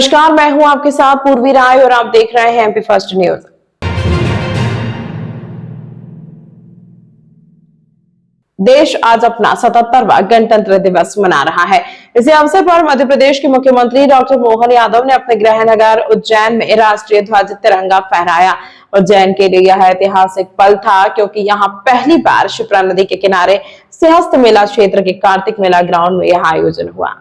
नमस्कार, मैं हूं आपके साथ पूर्वी राय और आप देख रहे हैं एमपी फर्स्ट न्यूज। देश आज अपना 77वां गणतंत्र दिवस मना रहा है। इसी अवसर पर मध्य प्रदेश के मुख्यमंत्री डॉक्टर मोहन यादव ने अपने गृह नगर उज्जैन में राष्ट्रीय ध्वज तिरंगा फहराया। उज्जैन के लिए यह ऐतिहासिक पल था क्योंकि यहां पहली बार शिप्रा नदी के किनारे सिंहस्थ मेला क्षेत्र के कार्तिक मेला ग्राउंड में यह आयोजन हुआ।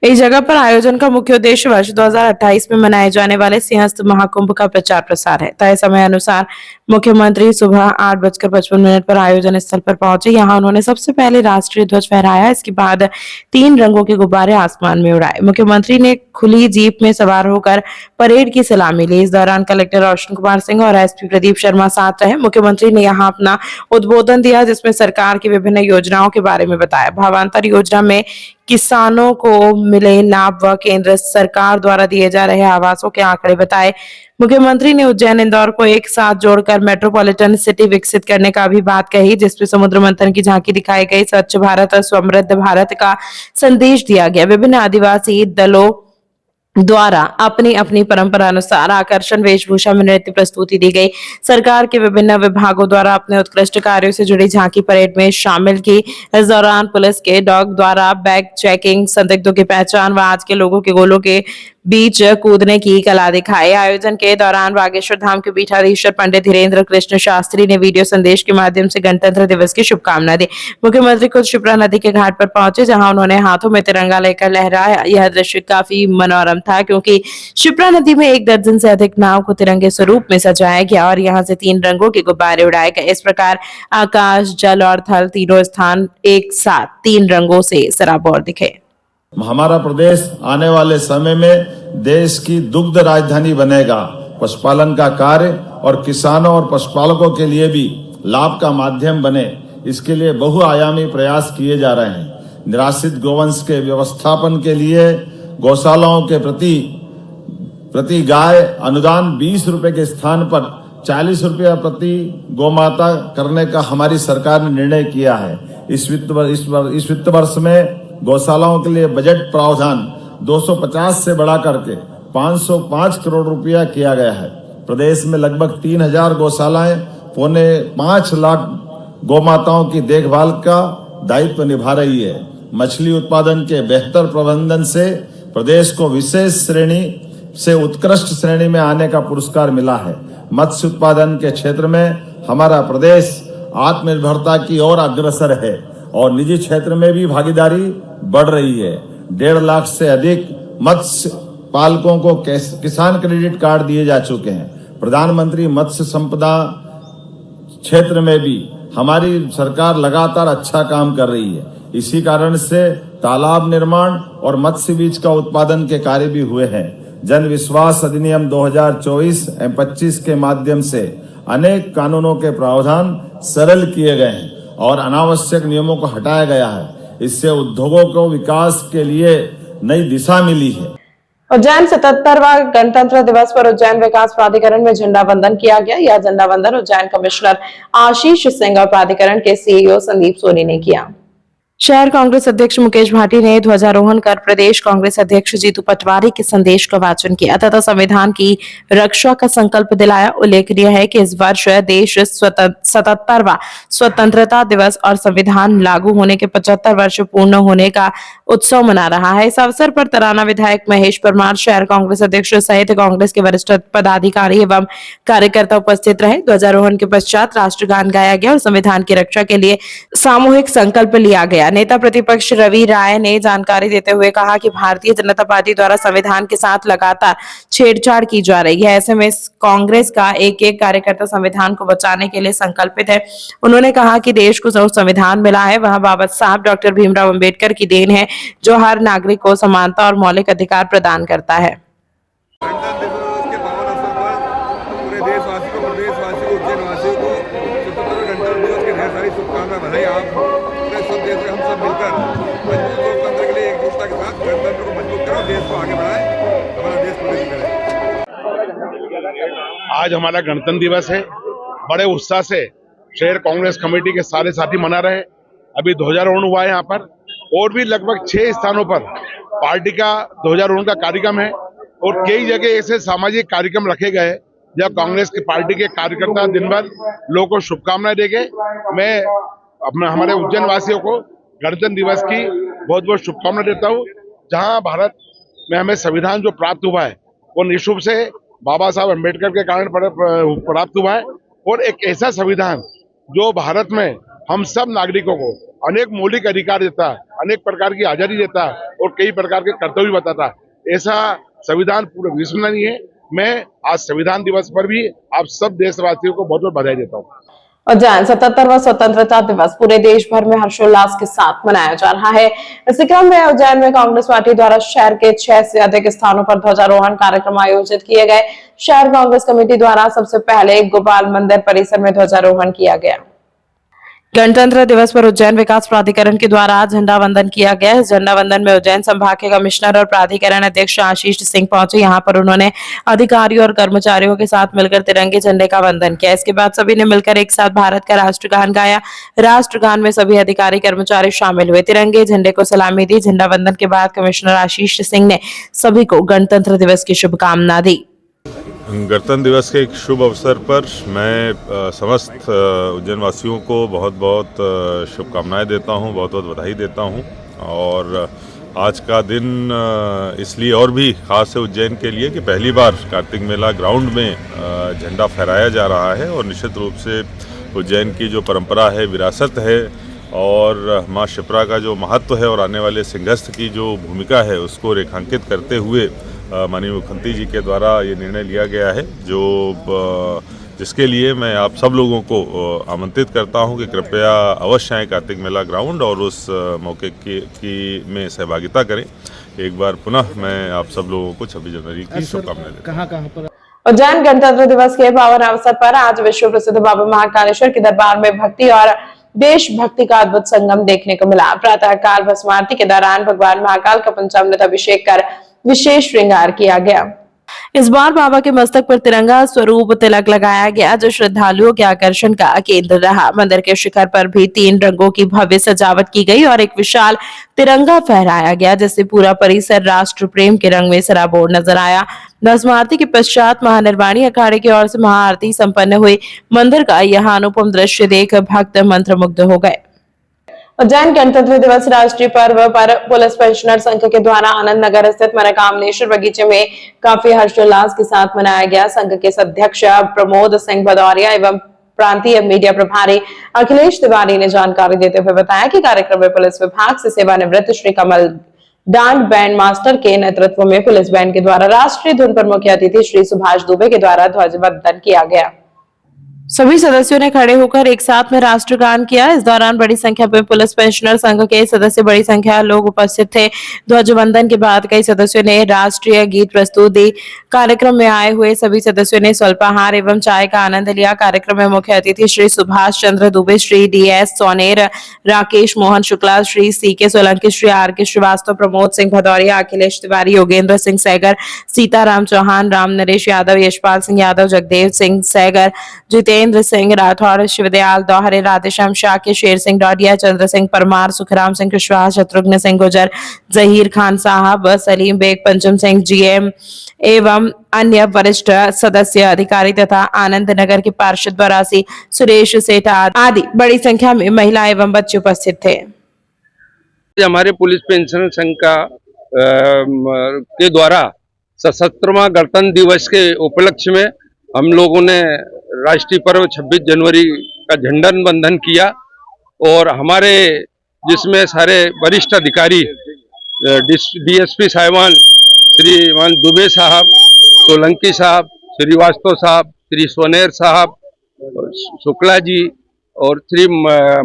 इस जगह पर आयोजन का मुख्य उद्देश्य वर्ष 2028 में मनाए जाने वाले सिंहस्थ महाकुंभ का प्रचार प्रसार है। तय समय अनुसार मुख्यमंत्री सुबह 8:55 पर आयोजन स्थल पर पहुंचे। यहां उन्होंने सबसे पहले राष्ट्रीय ध्वज फहराया। इसके बाद 3 रंगों के गुब्बारे आसमान में उड़ाए। मुख्यमंत्री ने खुली जीप में सवार होकर परेड की सलामी ली। इस दौरान कलेक्टर रोशन कुमार सिंह और एसपी प्रदीप शर्मा साथ रहे। मुख्यमंत्री ने यहाँ अपना उद्बोधन दिया, जिसमें सरकार की विभिन्न योजनाओं के बारे में बताया। भावांतर योजना में किसानों को मिले लाभ व केंद्र सरकार द्वारा दिए जा रहे आवासों के आंकड़े बताए। मुख्यमंत्री ने उज्जैन इंदौर को एक साथ जोड़कर मेट्रोपॉलिटन सिटी विकसित करने का भी बात कही, जिसमें समुद्र मंथन की झांकी दिखाई गई। स्वच्छ भारत और समृद्ध भारत का संदेश दिया गया। विभिन्न आदिवासी दलों द्वारा अपनी अपनी परंपरा अनुसार आकर्षण वेशभूषा में नृत्य प्रस्तुति दी गई। सरकार के विभिन्न विभागों द्वारा अपने उत्कृष्ट कार्यों से जुड़ी झांकी परेड में शामिल की। इस दौरान पुलिस के डॉग द्वारा बैग चेकिंग, संदिग्धों की पहचान व आज के लोगों के गोलों के बीच कूदने की कला दिखाई। आयोजन के दौरान बागेश्वर धाम के पीठाधीश्वर पंडित धीरेन्द्र कृष्ण शास्त्री ने वीडियो संदेश के माध्यम से गणतंत्र दिवस की शुभकामनाएं दी। मुख्यमंत्री खुद शिप्रा नदी के घाट पर पहुंचे, जहां उन्होंने हाथों में तिरंगा लेकर लहराया। यह दृश्य काफी मनोरम था क्योंकि शिप्रा नदी में 1 दर्जन से अधिक नाव को तिरंगे स्वरूप में सजाया गया और यहां से 3 रंगों के गुब्बारे उड़ाए गए। इस प्रकार आकाश, जल और थल तीनों स्थान एक साथ 3 रंगों से सराबोर दिखे। हमारा प्रदेश आने वाले समय में देश की दुग्ध राजधानी बनेगा। पशुपालन का कार्य और किसानों और पशुपालकों के लिए भी लाभ का माध्यम बने, इसके लिए बहुआयामी प्रयास किए जा रहे हैं। निराश्रित गोवंश के व्यवस्थापन के लिए गौशालाओं के प्रति गाय अनुदान 20 रुपए के स्थान पर 40 रुपया प्रति गोमाता करने का हमारी सरकार ने निर्णय किया है। इस वित्त वर्ष में गौशालाओं के लिए बजट प्रावधान 250 से बढ़ा करके 505 करोड़ रुपया किया गया है। प्रदेश में लगभग 3000 गौशालाएं 5.25 लाख गौमाताओं की देखभाल का दायित्व निभा रही है। मछली उत्पादन के बेहतर प्रबंधन से प्रदेश को विशेष श्रेणी से उत्कृष्ट श्रेणी में आने का पुरस्कार मिला है। मत्स्य उत्पादन के क्षेत्र में हमारा प्रदेश आत्मनिर्भरता की ओर अग्रसर है और निजी क्षेत्र में भी भागीदारी बढ़ रही है। 1.5 लाख से अधिक मत्स्य पालकों को किसान क्रेडिट कार्ड दिए जा चुके हैं। प्रधानमंत्री मत्स्य संपदा क्षेत्र में भी हमारी सरकार लगातार अच्छा काम कर रही है। इसी कारण से तालाब निर्माण और मत्स्य बीज का उत्पादन के कार्य भी हुए हैं। जन विश्वास अधिनियम 2024 एवं 25 के माध्यम से अनेक कानूनों के प्रावधान सरल किए गए हैं और अनावश्यक नियमों को हटाया गया है। इससे उद्योगों को विकास के लिए नई दिशा मिली है। उज्जैन 77वां गणतंत्र दिवस पर उज्जैन विकास प्राधिकरण में झंडा वंदन किया गया। यह झंडा वंदन उज्जैन कमिश्नर आशीष सिंह और प्राधिकरण के सीईओ संदीप सोनी ने किया। शहर कांग्रेस अध्यक्ष मुकेश भाटी ने ध्वजारोहण कर प्रदेश कांग्रेस अध्यक्ष जीतू पटवारी के संदेश का वाचन किया तथा संविधान की रक्षा का संकल्प दिलाया। उल्लेखनीय है कि इस वर्ष देश 77वां स्वतंत्रता दिवस और संविधान लागू होने के 75 वर्ष पूर्ण होने का उत्सव मना रहा है। इस अवसर पर तराना विधायक महेश परमार, शहर कांग्रेस अध्यक्ष सहित कांग्रेस के वरिष्ठ पदाधिकारी एवं कार्यकर्ता उपस्थित रहे। ध्वजारोहण के पश्चात राष्ट्रगान गाया गया और संविधान की रक्षा के लिए सामूहिक संकल्प लिया गया। नेता प्रतिपक्ष रवि राय ने जानकारी देते हुए कहा कि भारतीय जनता पार्टी द्वारा संविधान के साथ लगातार छेड़छाड़ की जा रही है। ऐसे में कांग्रेस का एक एक कार्यकर्ता संविधान को बचाने के लिए संकल्पित है। उन्होंने कहा कि देश को जो संविधान मिला है वह बाबा साहब डॉक्टर भीमराव अंबेडकर की देन है, जो हर नागरिक को समानता और मौलिक अधिकार प्रदान करता है। आज हमारा गणतंत्र दिवस है। बड़े उत्साह से शहर कांग्रेस कमेटी के सारे साथी मना रहे हैं। अभी ध्वजारोहण हुआ है यहाँ पर और भी लगभग 6 स्थानों पर पार्टी का ध्वजारोहण का कार्यक्रम है। और कई जगह ऐसे सामाजिक कार्यक्रम रखे गए जब कांग्रेस की पार्टी के कार्यकर्ता दिन भर लोगों को शुभकामनाएं देंगे। मैं अपने हमारे उज्जैन वासियों को गणतंत्र दिवस की बहुत बहुत शुभकामनाएं देता हूँ। जहां भारत में हमें संविधान जो प्राप्त हुआ है वो निःशुल्क से बाबा साहब अम्बेडकर के कारण प्राप्त हुआ है, और एक ऐसा संविधान जो भारत में हम सब नागरिकों को अनेक मौलिक अधिकार देता है, अनेक प्रकार की आजादी देता है और कई प्रकार के कर्तव्य बताता है। ऐसा संविधान पूरे विश्व में नहीं है। मैं आज संविधान दिवस पर भी आप सब देशवासियों को बहुत बहुत बधाई देता हूँ। उज्जैन 77वां स्वतंत्रता दिवस पूरे देश भर में हर्षोल्लास के साथ मनाया जा रहा है। इसी क्रम में उज्जैन में कांग्रेस पार्टी द्वारा शहर के 6 से अधिक स्थानों पर ध्वजारोहण कार्यक्रम आयोजित किए गए। शहर कांग्रेस कमेटी द्वारा सबसे पहले गोपाल मंदिर परिसर में ध्वजारोहण किया गया। गणतंत्र दिवस पर उज्जैन विकास प्राधिकरण के द्वारा झंडा वंदन किया गया। इस झंडा वंदन में उज्जैन संभाग के कमिश्नर और प्राधिकरण अध्यक्ष आशीष सिंह पहुंचे। यहां पर उन्होंने अधिकारियों और कर्मचारियों के साथ मिलकर तिरंगे झंडे का वंदन किया। इसके बाद सभी ने मिलकर एक साथ भारत का राष्ट्रगान गाया। राष्ट्रगान में सभी अधिकारी कर्मचारी शामिल हुए, तिरंगे झंडे को सलामी दी। झंडा वंदन के बाद कमिश्नर आशीष सिंह ने सभी को गणतंत्र दिवस की शुभकामना दी। गणतंत्र दिवस के एक शुभ अवसर पर मैं समस्त उज्जैन वासियों को बहुत बहुत शुभकामनाएं देता हूं, बहुत बहुत बधाई देता हूं। और आज का दिन इसलिए और भी खास है उज्जैन के लिए कि पहली बार कार्तिक मेला ग्राउंड में झंडा फहराया जा रहा है। और निश्चित रूप से उज्जैन की जो परंपरा है, विरासत है और माँ शिप्रा का जो महत्व है और आने वाले सिंहस्थ की जो भूमिका है उसको रेखांकित करते हुए माननीय मुख्यमंत्री जी के द्वारा ये निर्णय लिया गया है, जो जिसके लिए मैं आप सब लोगों को आमंत्रित करता हूं कि कृपया अवश्य आएँ कार्तिक मेला ग्राउंड और उस मौके की में सहभागिता करें। एक बार पुनः मैं आप सब लोगों को 26 जनवरी की शुभकामनाएं देता हूं। कहाँ पर उज्जैन गणतंत्र दिवस के पावन अवसर पर आज विश्व प्रसिद्ध बाबा महाकालेश्वर के दरबार में भक्ति और देशभक्ति का अद्भुत संगम देखने को मिला। प्रातः काल भस्म आरती के दौरान भगवान महाकाल का पंचामृत अभिषेक कर विशेष श्रृंगार किया गया। इस बार बाबा के मस्तक पर तिरंगा स्वरूप तिलक लगाया गया, जो श्रद्धालुओं के आकर्षण का केंद्र रहा। मंदिर के शिखर पर भी 3 रंगों की भव्य सजावट की गई और एक विशाल तिरंगा फहराया गया, जिससे पूरा परिसर राष्ट्र प्रेम के रंग में सराबोर नजर आया। भस्म आरती के पश्चात महानिर्वाणी अखाड़े की ओर से महाआरती संपन्न हुई। मंदिर का यह अनुपम दृश्य देख भक्त मंत्रमुग्ध हो गए। उज्जैन गणतंत्र दिवस राष्ट्रीय पर्व पर पुलिस पेंशनर संघ के द्वारा आनंद नगर स्थित मनोकामनेश्वर बगीचे में काफी हर्षोल्लास के साथ मनाया गया। संघ के अध्यक्ष प्रमोद सिंह भदौरिया एवं प्रांतीय मीडिया प्रभारी अखिलेश तिवारी ने जानकारी देते हुए बताया कि कार्यक्रम में पुलिस विभाग से सेवानिवृत्त श्री कमल डांड बैंड मास्टर के नेतृत्व में पुलिस बैंड के द्वारा राष्ट्रीय धुन पर मुख्य अतिथि श्री सुभाष दुबे के द्वारा ध्वजवंदन किया गया। सभी सदस्यों ने खड़े होकर एक साथ में राष्ट्रगान किया। इस दौरान बड़ी संख्या में पुलिस पेंशनर संघ के सदस्य, बड़ी संख्या लोग उपस्थित थे। ध्वजवंदन के बाद कई सदस्यों ने राष्ट्रीय गीत प्रस्तुत दी। कार्यक्रम में आए हुए सभी सदस्यों ने स्वल्पाहार एवं चाय का आनंद लिया। कार्यक्रम में मुख्य अतिथि Shri Subhash Chandra Dubey, Shri DS सोनेर, Rakesh Mohan Shukla, Shri CK Solanki, Shri RK Srivastava, Pramod Singh Bhadauria, Akhilesh Tiwari, Yogendra Singh सहगर, Sitaram Chauhan, Ram Naresh Yadav, Yashpal Singh Yadav, Jagdev Singh सहगर, Jitendra Singh Rathore, Shivdayal दोहरे, राधेश्याम शाक्य, शेर सिंह डोडिया, चंद्र सिंह परमार, सुखराम सिंह कुशवाहा, शत्रुघ्न सिंह गुजर, जहीर खान साहब, सलीम बेग, पंचम सिंह GM एवं अन्य वरिष्ठ सदस्य, अधिकारी तथा आनंद नगर के पार्षद बरासी सुरेश सेठ आदि बड़ी संख्या में महिला एवं बच्चे उपस्थित थे। हमारे पुलिस पेंशन संघ का के द्वारा 77वां गणतंत्र दिवस के उपलक्ष्य में हम लोगों ने राष्ट्रीय पर्व 26 जनवरी का झंडा वंदन किया और हमारे जिसमें सारे वरिष्ठ अधिकारी DSP साहिबान श्रीमान दुबे साहब, सोलंकी साहब, श्रीवास्तव साहब, श्री सोनेर साहब, शुक्ला जी और श्री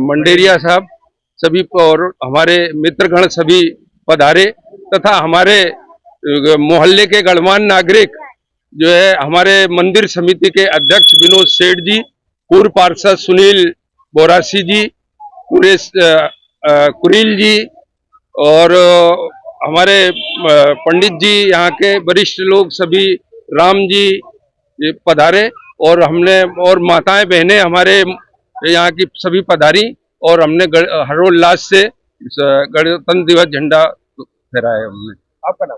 मंडेरिया साहब सभी और हमारे मित्रगण सभी पधारे तथा हमारे मोहल्ले के गणमान्य नागरिक जो है हमारे मंदिर समिति के अध्यक्ष विनोद सेठ जी, पूर्व पार्षद सुनील बोरासी जी, पूरे कुरील जी और हमारे पंडित जी, यहाँ के वरिष्ठ लोग सभी, राम जी पधारे और हमने और माताएं बहनें हमारे यहाँ की सभी पधारी और हमने हर्षोल्लास से गणतंत्र दिवस झंडा फहराया। हमने। आपका नाम?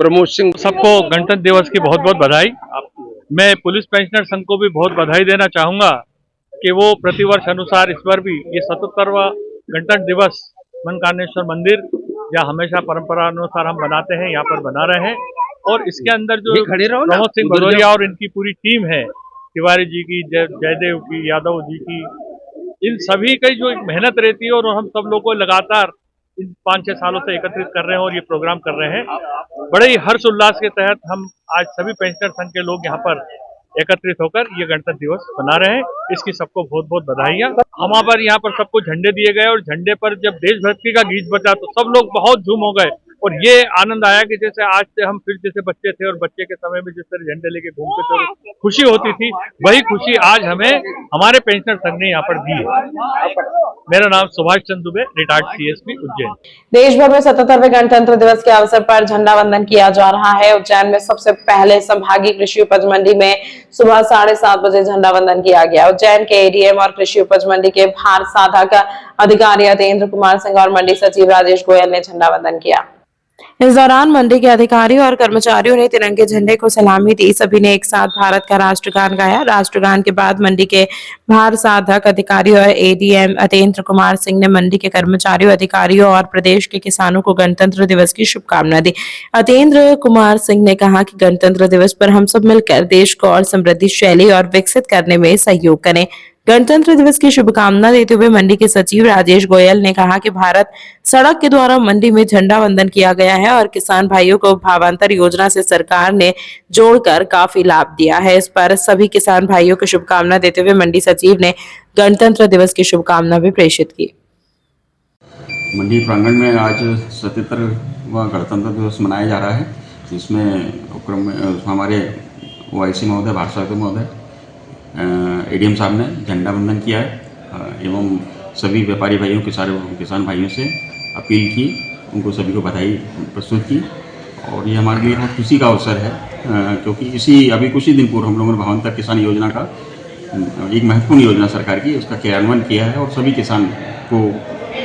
प्रमोद सिंह। सबको गणतंत्र दिवस की बहुत बहुत बधाई। मैं पुलिस पेंशनर संघ को भी बहुत बधाई देना चाहूंगा कि वो प्रतिवर्ष अनुसार इस बार भी ये 77वां गणतंत्र दिवस मनकानेश्वर मंदिर या हमेशा परंपरा अनुसार हम बनाते हैं, यहाँ पर बना रहे हैं। और इसके अंदर जो प्रमोद सिंह भदौरिया और इनकी पूरी टीम है, तिवारी जी की, जयदेव की, यादव जी की, इन सभी की जो एक मेहनत रहती है और हम सब लोग को लगातार इन 5-6 सालों से एकत्रित कर रहे हैं और ये प्रोग्राम कर रहे हैं। बड़े ही हर्ष उल्लास के तहत हम आज सभी पेंशनर संघ के लोग यहाँ पर एकत्रित होकर ये गणतंत्र दिवस मना रहे हैं। इसकी सबको बहुत बहुत बधाइयाँ। हमारे पर यहाँ पर सबको झंडे दिए गए और झंडे पर जब देशभक्ति का गीत बजा तो सब लोग बहुत झूम हो गए और ये आनंद आया कि जैसे आज से हम फिर जैसे बच्चे थे और बच्चे के समय में जिस तरह झंडे लेके घूमते थे और खुशी होती थी, वही खुशी आज हमें हमारे पेंशनर संघ ने यहाँ पर दी है। मेरा नाम सुभाष चंद्र दुबे, रिटायर्ड CSP उज्जैन। देश भर में 77वें गणतंत्र दिवस के अवसर पर झंडा वंदन किया जा रहा है। उज्जैन में सबसे पहले संभागीय कृषि उपज मंडी में सुबह 7:30 बजे झंडा वंदन किया गया। उज्जैन के ADM और कृषि उपज मंडी के भार साधक अधिकारी अतेंद्र कुमार सिंह और मंडी सचिव राजेश गोयल ने झंडा वंदन किया। इस दौरान मंडी के अधिकारियों और कर्मचारियों ने तिरंगे झंडे को सलामी दी। सभी ने एक साथ भारत का राष्ट्रगान गाया। राष्ट्रगान के बाद मंडी के भार साधक अधिकारियों और ADM अतेंद्र कुमार सिंह ने मंडी के कर्मचारियों, अधिकारियों और प्रदेश के किसानों को गणतंत्र दिवस की शुभकामनाएं दी। अतेंद्र कुमार सिंह ने कहा कि गणतंत्र दिवस पर हम सब मिलकर देश को और समृद्धिशाली और विकसित करने में सहयोग करें। गणतंत्र दिवस की शुभकामना देते हुए मंडी के सचिव राजेश गोयल ने कहा कि भारत सड़क के द्वारा मंडी में झंडा वंदन किया गया है और किसान भाइयों को भावांतर योजना से सरकार ने जोड़कर काफी लाभ दिया है। इस पर सभी किसान भाइयों को शुभकामना देते हुए मंडी सचिव ने गणतंत्र दिवस की शुभकामना भी प्रेषित की। मंडी प्रांगण में आज 77वां गणतंत्र दिवस मनाया जा रहा है, जिसमें उपक्रम में हमारे OIC महोदय, भारत महोदय, ADM साहब ने झंडा वंदन किया है एवं सभी व्यापारी भाइयों किसान भाइयों से अपील की, उनको सभी को बधाई प्रस्तुत की। और ये हमारे लिए बहुत खुशी का अवसर है क्योंकि अभी कुछ ही दिन पूर्व हम लोगों ने भावांतर किसान योजना का एक महत्वपूर्ण योजना सरकार की, उसका क्रियान्वयन किया है और सभी किसान को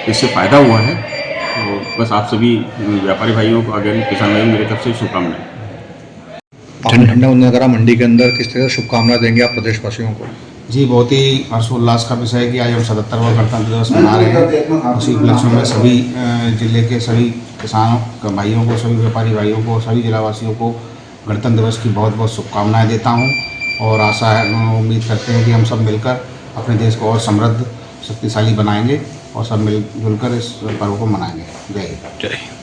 इससे फायदा हुआ है। तो बस आप सभी व्यापारी भाइयों को, अगर किसान भाइयों, मेरी तरफ से शुभकामनाएं। झंडा वंदन करा मंडी के अंदर, किस तरह शुभकामना देंगे आप प्रदेशवासियों को? जी, बहुत ही हर्षोल्लास का विषय है कि आज हम 77वां गणतंत्र दिवस मना रहे हैं। उसी उपलक्ष्य में सभी जिले के सभी किसानों भाइयों को, सभी व्यापारी भाइयों को, सभी जिलावासियों को गणतंत्र दिवस की बहुत बहुत शुभकामनाएं देता हूं और आशा है, उम्मीद करते हैं कि हम सब मिलकर अपने देश को और समृद्ध, शक्तिशाली बनाएंगे और सब मिलजुल कर इस पर्व को मनाएंगे। जय हिंद।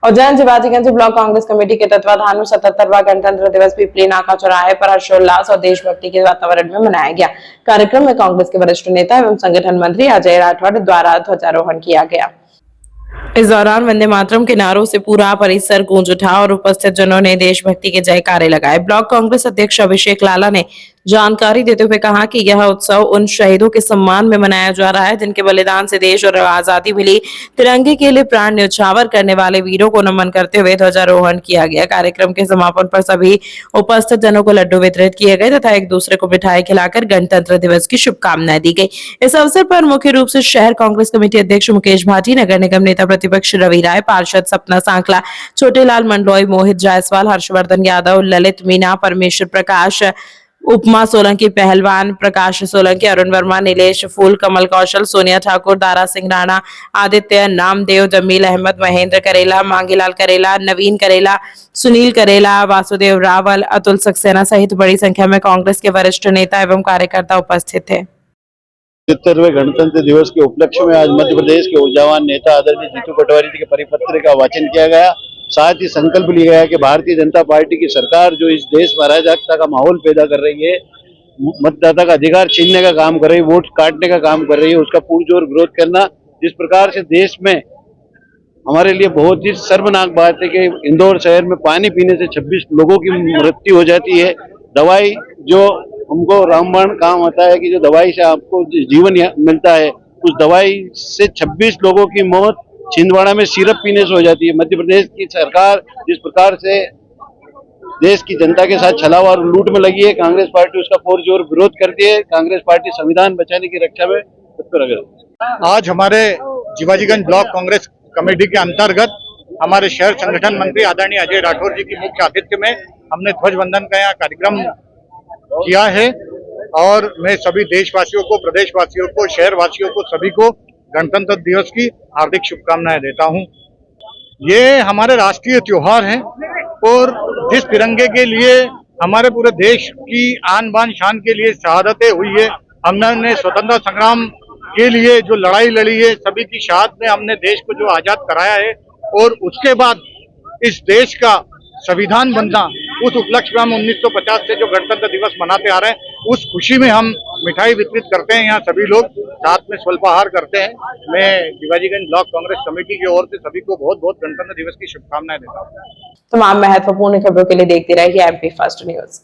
उज्जैन शिवाजीगंज ब्लॉक कांग्रेस कमेटी के तत्वाधान में 77वां गणतंत्र दिवस पिपली नाका चौराहे पर हर्षोल्लास और देशभक्ति के वातावरण में मनाया गया। कार्यक्रम में कांग्रेस के वरिष्ठ नेता एवं संगठन मंत्री अजय राठौड़ द्वारा ध्वजारोहण किया गया। इस दौरान वंदे मातरम के नारों से पूरा परिसर गूंज उठा और उपस्थित जनों ने देशभक्ति के जयकारे लगाए। ब्लॉक कांग्रेस अध्यक्ष अभिषेक लाला ने जानकारी देते हुए कहा कि यह उत्सव उन शहीदों के सम्मान में मनाया जा रहा है जिनके बलिदान से देश और आजादी मिली। तिरंगे के लिए प्राण न्यौछावर करने वाले वीरों को नमन करते हुए ध्वजारोहण किया गया। कार्यक्रम के समापन पर सभी उपस्थित जनों को लड्डू वितरित किए गए तथा एक दूसरे को मिठाई खिलाकर गणतंत्र दिवस की शुभकामनाएं दी गई। इस अवसर पर मुख्य रूप से शहर कांग्रेस कमेटी अध्यक्ष मुकेश भाटी, नगर निगम नेता प्रतिपक्ष रवि राय, पार्षद सपना सांकला, छोटेलाल मंडलोई, मोहित जायसवाल, हर्षवर्धन यादव, ललित मीना, परमेश्वर प्रकाश, उपमा सोलंकी, पहलवान प्रकाश सोलंकी, अरुण वर्मा, नीलेश फूल, कमल कौशल, सोनिया ठाकुर, दारा सिंह राणा, आदित्य नामदेव, जमील अहमद, महेंद्र करेला, मांगीलाल करेला, नवीन करेला, सुनील करेला, वासुदेव रावल, अतुल सक्सेना सहित बड़ी संख्या में कांग्रेस के वरिष्ठ नेता एवं कार्यकर्ता उपस्थित थे। 77वें गणतंत्र दिवस के उपलक्ष्य में आज मध्य प्रदेश के ऊर्जावान नेता आदरणीय जीतू पटवारी जी के परिपत्र का वाचन किया गया। साथ ही संकल्प लिया गया कि भारतीय जनता पार्टी की सरकार जो इस देश में अराजकता का माहौल पैदा कर रही है, मतदाता का अधिकार छीनने का काम कर रही है, वोट काटने का काम कर रही है, उसका पुरजोर विरोध करना। जिस प्रकार से देश में हमारे लिए बहुत ही शर्मनाक बात है कि इंदौर शहर में पानी पीने से 26 लोगों की मृत्यु हो जाती है। दवाई जो हमको रामबाण काम आता है कि जो दवाई से आपको जीवन मिलता है, उस दवाई से 26 लोगों की मौत छिंदवाड़ा में सिरप पीने से हो जाती है। मध्य प्रदेश की सरकार जिस प्रकार से देश की जनता के साथ छलावा और लूट में लगी है, कांग्रेस पार्टी उसका पुरजोर विरोध करती है। कांग्रेस पार्टी संविधान बचाने की रक्षा में तत्पर है। आज हमारे शिवाजीगंज ब्लॉक कांग्रेस कमेटी के अंतर्गत हमारे शहर संगठन मंत्री आदरणीय अजय राठौर जी की मुख्य आतिथ्य में हमने ध्वजवंदन का यहाँ कार्यक्रम किया है और मैं सभी देशवासियों को, प्रदेशवासियों को, शहरवासियों को, सभी को गणतंत्र दिवस की हार्दिक शुभकामनाएं देता हूं। ये हमारे राष्ट्रीय त्योहार हैं और जिस तिरंगे के लिए हमारे पूरे देश की आन बान शान के लिए शहादतें हुई है, हमने स्वतंत्रता संग्राम के लिए जो लड़ाई लड़ी है, सभी की शहादत में हमने देश को जो आजाद कराया है और उसके बाद इस देश का संविधान बनना, उस उपलक्ष्य में हम 1950 से जो गणतंत्र दिवस मनाते आ रहे हैं, उस खुशी में हम मिठाई वितरित करते हैं। यहाँ सभी लोग साथ में स्वल्पाहार करते हैं। मैं शिवाजीगंज ब्लॉक कांग्रेस कमेटी की ओर से सभी को बहुत बहुत गणतंत्र दिवस की शुभकामनाएं देता हूँ। तमाम महत्वपूर्ण खबरों के लिए देखते रहिए MP फर्स्ट न्यूज।